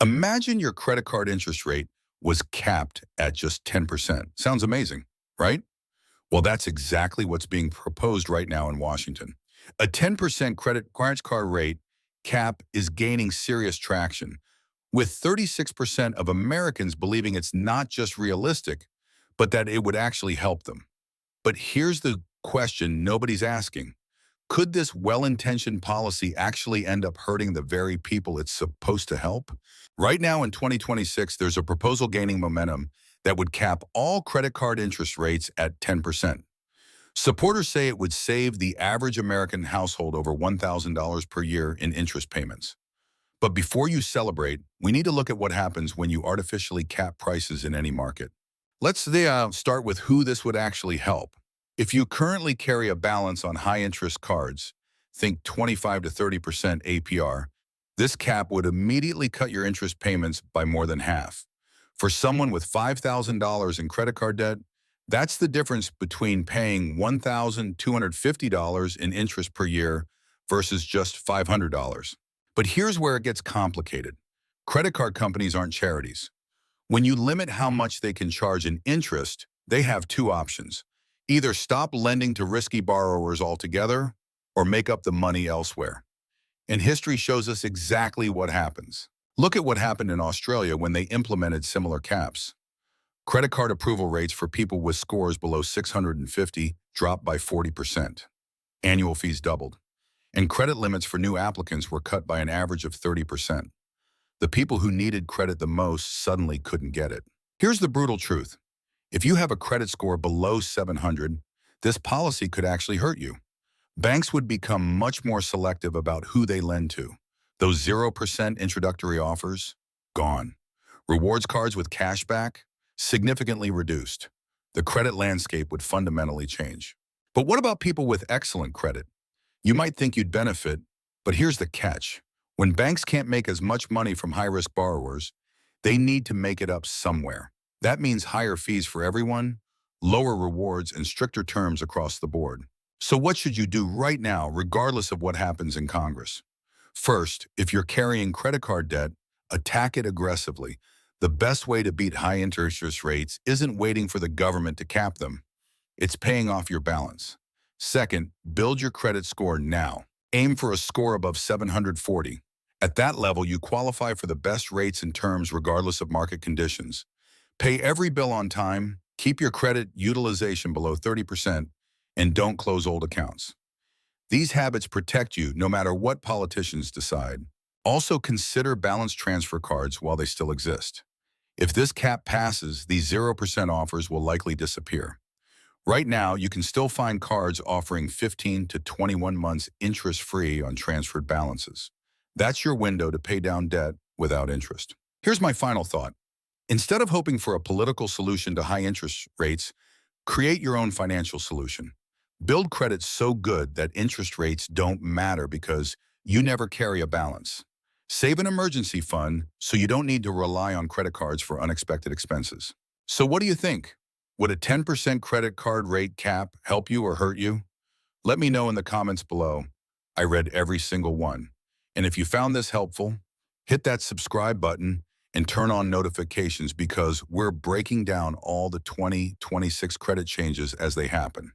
Imagine your credit card interest rate was capped at just 10%. Sounds amazing, right? Well, that's exactly what's being proposed right now in Washington. A 10% credit card rate cap is gaining serious traction, with 36% of Americans believing it's not just realistic, but that it would actually help them. But here's the question nobody's asking. Could this well-intentioned policy actually end up hurting the very people it's supposed to help? Right now in 2026, there's a proposal gaining momentum that would cap all credit card interest rates at 10%. Supporters say it would save the average American household over $1,000 per year in interest payments. But before you celebrate, we need to look at what happens when you artificially cap prices in any market. Let's start with who this would actually help. If you currently carry a balance on high-interest cards, think 25 to 30% APR, this cap would immediately cut your interest payments by more than half. For someone with $5,000 in credit card debt, that's the difference between paying $1,250 in interest per year versus just $500. But here's where it gets complicated. Credit card companies aren't charities. When you limit how much they can charge in interest, they have two options. Either stop lending to risky borrowers altogether or make up the money elsewhere. And history shows us exactly what happens. Look at what happened in Australia when they implemented similar caps. Credit card approval rates for people with scores below 650 dropped by 40%. Annual fees doubled. And credit limits for new applicants were cut by an average of 30%. The people who needed credit the most suddenly couldn't get it. Here's the brutal truth. If you have a credit score below 700, this policy could actually hurt you. Banks would become much more selective about who they lend to. Those 0% introductory offers, gone. Rewards cards with cash back, significantly reduced. The credit landscape would fundamentally change. But what about people with excellent credit? You might think you'd benefit, but here's the catch. When banks can't make as much money from high-risk borrowers, they need to make it up somewhere. That means higher fees for everyone, lower rewards, and stricter terms across the board. So what should you do right now, regardless of what happens in Congress? First, if you're carrying credit card debt, attack it aggressively. The best way to beat high interest rates isn't waiting for the government to cap them. It's paying off your balance. Second, build your credit score now. Aim for a score above 740. At that level, you qualify for the best rates and terms regardless of market conditions. Pay every bill on time, keep your credit utilization below 30%, and don't close old accounts. These habits protect you no matter what politicians decide. Also consider balance transfer cards while they still exist. If this cap passes, these 0% offers will likely disappear. Right now, you can still find cards offering 15 to 21 months interest-free on transferred balances. That's your window to pay down debt without interest. Here's my final thought. Instead of hoping for a political solution to high interest rates, create your own financial solution. Build credit so good that interest rates don't matter because you never carry a balance. Save an emergency fund so you don't need to rely on credit cards for unexpected expenses. So what do you think? Would a 10% credit card rate cap help you or hurt you? Let me know in the comments below. I read every single one. And if you found this helpful, hit that subscribe button and turn on notifications because we're breaking down all the 2026 credit changes as they happen.